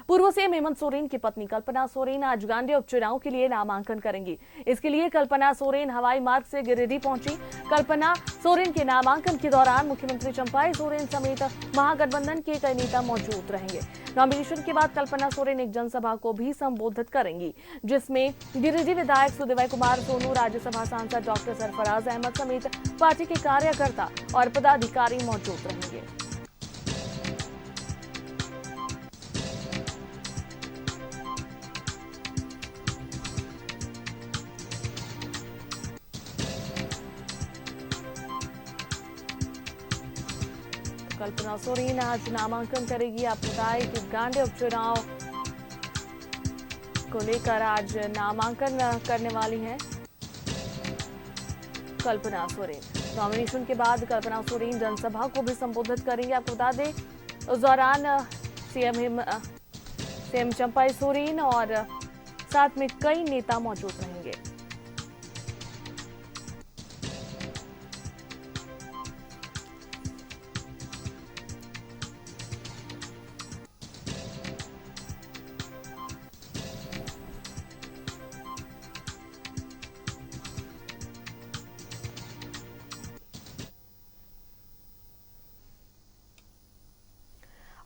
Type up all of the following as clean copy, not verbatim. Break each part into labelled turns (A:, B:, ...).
A: पूर्व सीएम हेमंत सोरेन की पत्नी कल्पना सोरेन आज गांधी उपचुनाव के लिए नामांकन करेंगी। इसके लिए कल्पना सोरेन हवाई मार्ग से गिरिडीह पहुंची। कल्पना सोरेन के नामांकन के दौरान मुख्यमंत्री चंपाई सोरेन समेत महागठबंधन के कई नेता मौजूद रहेंगे। नॉमिनेशन के बाद कल्पना सोरेन एक जनसभा को भी संबोधित करेंगी, जिसमें गिरिडीह विधायक सुदीव्य कुमार सोनू, राज्यसभा सांसद डॉक्टर सरफराज अहमद समेत पार्टी के कार्यकर्ता और पदाधिकारी मौजूद रहेंगे। कल्पना सोरेन आज नामांकन करेगी। आपको बताएं कि गांधी उपचुनाव को लेकर आज नामांकन करने वाली हैं कल्पना सोरेन। नॉमिनेशन के बाद कल्पना सोरेन जनसभा को भी संबोधित करेंगे। आपको बता दें, उस दौरान सीएम चंपाई सोरेन और साथ में कई नेता मौजूद रहेंगे।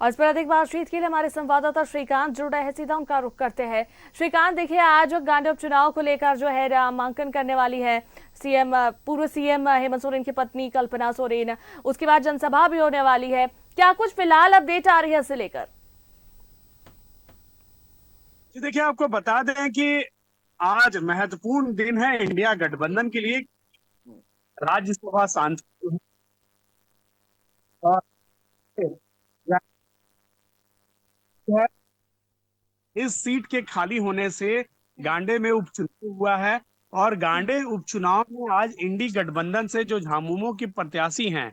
A: और इस पर अधिक बातचीत के लिए हमारे संवाददाता श्रीकांत जुड़ रहे हैं, सीधा उनका रुख करते हैं। श्रीकांत, देखिए आज गांधी उपचुनाव को लेकर जो है नामांकन करने वाली है पूर्व सीएम हेमंत सोरेन की पत्नी कल्पना सोरेन, उसके बाद जनसभा भी होने वाली है। क्या कुछ फिलहाल अपडेट आ रही है इससे लेकर?
B: देखिए, आपको बता दें कि आज महत्वपूर्ण दिन है इंडिया गठबंधन के लिए। राज्यसभा सांसद इस सीट के खाली होने से गांडे में उपचुनाव हुआ है और गांडे उपचुनाव में आज इंडी गठबंधन से जो झामुमो की प्रत्याशी हैं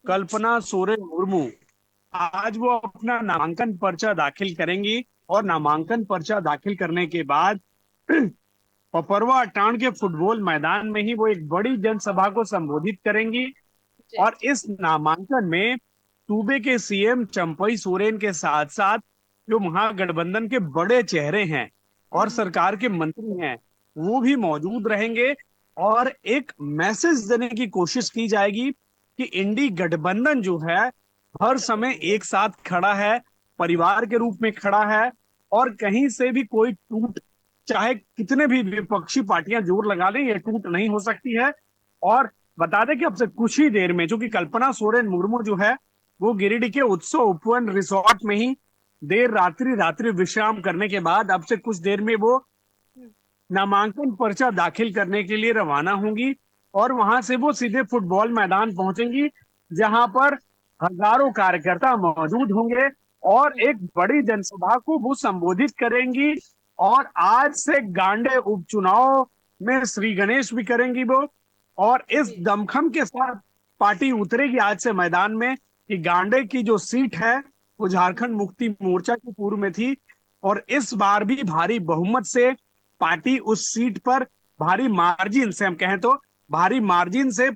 B: कल्पना सोरेन मुर्मू, आज वो अपना नामांकन पर्चा दाखिल करेंगी और नामांकन पर्चा दाखिल करने के बाद पपरवा अटान के फुटबॉल मैदान में ही वो एक बड़ी जनसभा को संबोधित करेंगी। और इस नामांकन में सूबे के सीएम चंपाई सोरेन के साथ साथ जो महागठबंधन के बड़े चेहरे हैं और सरकार के मंत्री हैं वो भी मौजूद रहेंगे और एक मैसेज देने की कोशिश की जाएगी कि इंडी गठबंधन जो है हर समय एक साथ खड़ा है, परिवार के रूप में खड़ा है और कहीं से भी कोई टूट, चाहे कितने भी विपक्षी पार्टियां जोर लगा लें, ये टूट नहीं हो सकती है। और बता दें कि अब से कुछ ही देर में जो कि कल्पना सोरेन मुर्मू जो है वो गिरिडीह के उत्सव उपवन रिसोर्ट में ही देर रात्रि विश्राम करने के बाद अब से कुछ देर में वो नामांकन पर्चा दाखिल करने के लिए रवाना होंगी और वहां से वो सीधे फुटबॉल मैदान पहुंचेंगी, जहां पर हजारों कार्यकर्ता मौजूद होंगे और एक बड़ी जनसभा को वो संबोधित करेंगी। और आज से गांडे उपचुनाव में श्री गणेश भी करेंगी वो, और इस दमखम के साथ पार्टी उतरेगी आज से मैदान में कि गांडे की जो सीट है वो झारखंड मुक्ति मोर्चा की पूर्व में थी और इस बार भी भारी बहुमत से पार्टी उस सीट पर भारी मार्जिन से, हम कहें तो भारी मार्जिन से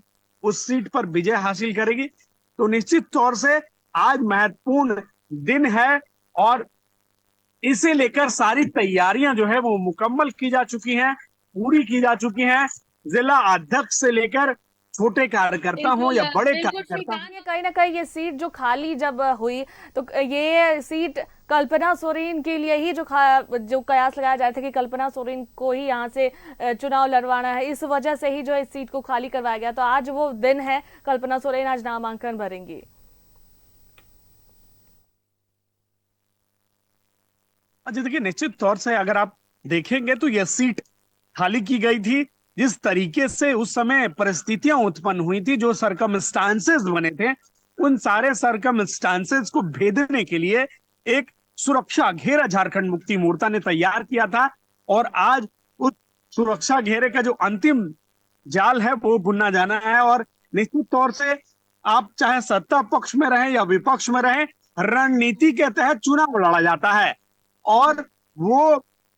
B: उस सीट पर विजय हासिल करेगी। तो निश्चित तौर से आज महत्वपूर्ण दिन है और इसे लेकर सारी तैयारियां जो है वो मुकम्मल की जा चुकी हैं, पूरी की जा चुकी हैं। जिला अध्यक्ष से लेकर छोटे कार्यकर्ता हो या बड़े कार्यकर्ता,
A: कहीं ना कहीं ये सीट जो खाली जब हुई तो ये सीट कल्पना सोरेन के लिए ही जो कयास लगाया जाता था कि कल्पना सोरेन को ही यहाँ से चुनाव लड़वाना है, इस वजह से ही जो इस सीट को खाली करवाया गया। तो आज वो दिन है, कल्पना सोरेन आज नामांकन भरेंगी।
B: अच्छा, देखिए निश्चित तौर से अगर आप देखेंगे तो यह सीट खाली की गई थी। जिस तरीके से उस समय परिस्थितियां उत्पन्न हुई थी, जो सरकमस्टांसेस बने थे, उन सारे सरकमस्टांसेस को भेदने के लिए एक सुरक्षा घेरा झारखंड मुक्ति मोर्चा ने तैयार किया था और आज उस सुरक्षा घेरे का जो अंतिम जाल है वो बुनना जाना है। और निश्चित तौर से आप चाहे सत्ता पक्ष में रहे या विपक्ष में रहे, रणनीति के तहत चुनाव लड़ा जाता है और वो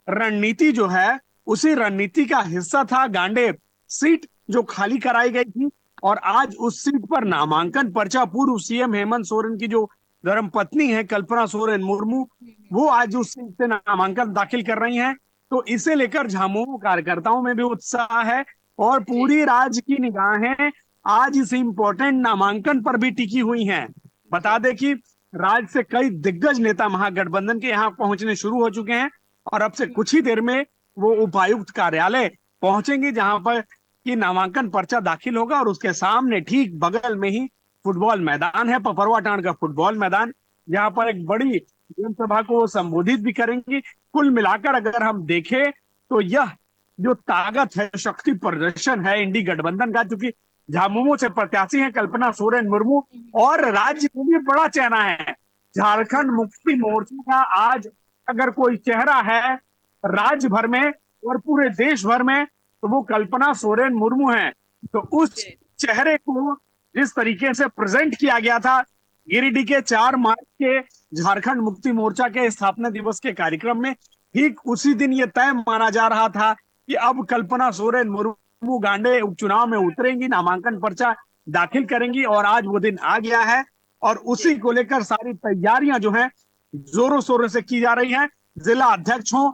B: रणनीति जो है उसी रणनीति का हिस्सा था गांडे सीट जो खाली कराई गई थी। और आज उस सीट पर नामांकन पर्चा पूर्व सीएम हेमंत सोरेन की जो धर्मपत्नी है कल्पना सोरेन मुर्मू, वो आज उस सीट से नामांकन दाखिल कर रही हैं। तो इसे लेकर झामुमो कार्यकर्ताओं में भी उत्साह है और पूरी राज्य की निगाहें आज इस इम्पोर्टेंट नामांकन पर भी टिकी हुई हैं। बता दें कि राज्य से कई दिग्गज नेता महागठबंधन के यहाँ पहुंचने शुरू हो चुके हैं और अब से कुछ ही देर में वो उपायुक्त कार्यालय पहुंचेंगे, जहां पर कि नामांकन पर्चा दाखिल होगा और उसके सामने ठीक बगल में ही फुटबॉल मैदान है, पपरवाटांड का फुटबॉल मैदान, जहां पर एक बड़ी जनसभा को संबोधित भी करेंगी। कुल मिलाकर अगर हम देखें तो यह जो ताकत है, शक्ति प्रदर्शन है इंडी गठबंधन का, क्योंकि झामुमो से प्रत्याशी है कल्पना सोरेन मुर्मू और राज्य के लिए बड़ा चेहरा है। झारखंड मुक्ति मोर्चा का आज अगर कोई चेहरा है राज्य भर में और पूरे देश भर में तो वो कल्पना सोरेन मुर्मू है। तो उस चेहरे को जिस तरीके से प्रेजेंट किया गया था गिरिडीह के 4 मार्च के झारखंड मुक्ति मोर्चा के स्थापना दिवस के कार्यक्रम में, ठीक उसी दिन ये तय माना जा रहा था कि अब कल्पना सोरेन मुर्मू गांडे उपचुनाव में उतरेंगी, नामांकन पर्चा दाखिल करेंगी और आज वो दिन आ गया है और उसी को लेकर सारी तैयारियां जो है जोरों शोरों से की जा रही हैं। जिला अध्यक्ष हो,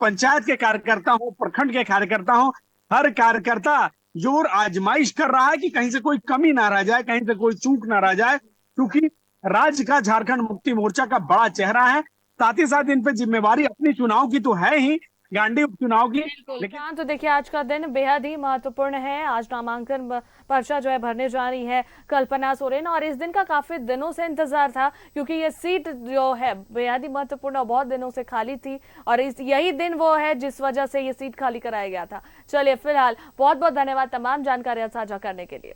B: पंचायत के कार्यकर्ता हो, प्रखंड के कार्यकर्ता हो, हर कार्यकर्ता जोर आजमाइश कर रहा है कि कहीं से कोई कमी ना रह जाए, कहीं से कोई चूक ना रह जाए, क्योंकि राज्य का झारखंड मुक्ति मोर्चा का बड़ा चेहरा है। साथ ही साथ इन पे जिम्मेवारी अपनी चुनाव की तो है ही, गांडी उपचुनाव की।
A: लेकिन तो देखिए आज का दिन बेहद ही महत्वपूर्ण है। आज नामांकन पर्चा जो है भरने जा रही है कल्पना सोरेन और इस दिन का काफी दिनों से इंतजार था, क्योंकि ये सीट जो है बेहद ही महत्वपूर्ण और बहुत दिनों से खाली थी और यही दिन वो है जिस वजह से ये सीट खाली कराया गया था। चलिए फिलहाल बहुत बहुत धन्यवाद तमाम जानकारियां साझा करने के लिए।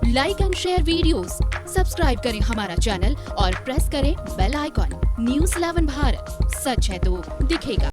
C: Like and share videos, subscribe करें हमारा चैनल और प्रेस करें बेल आइकॉन। न्यूज़ 11 भारत, सच है तो दिखेगा।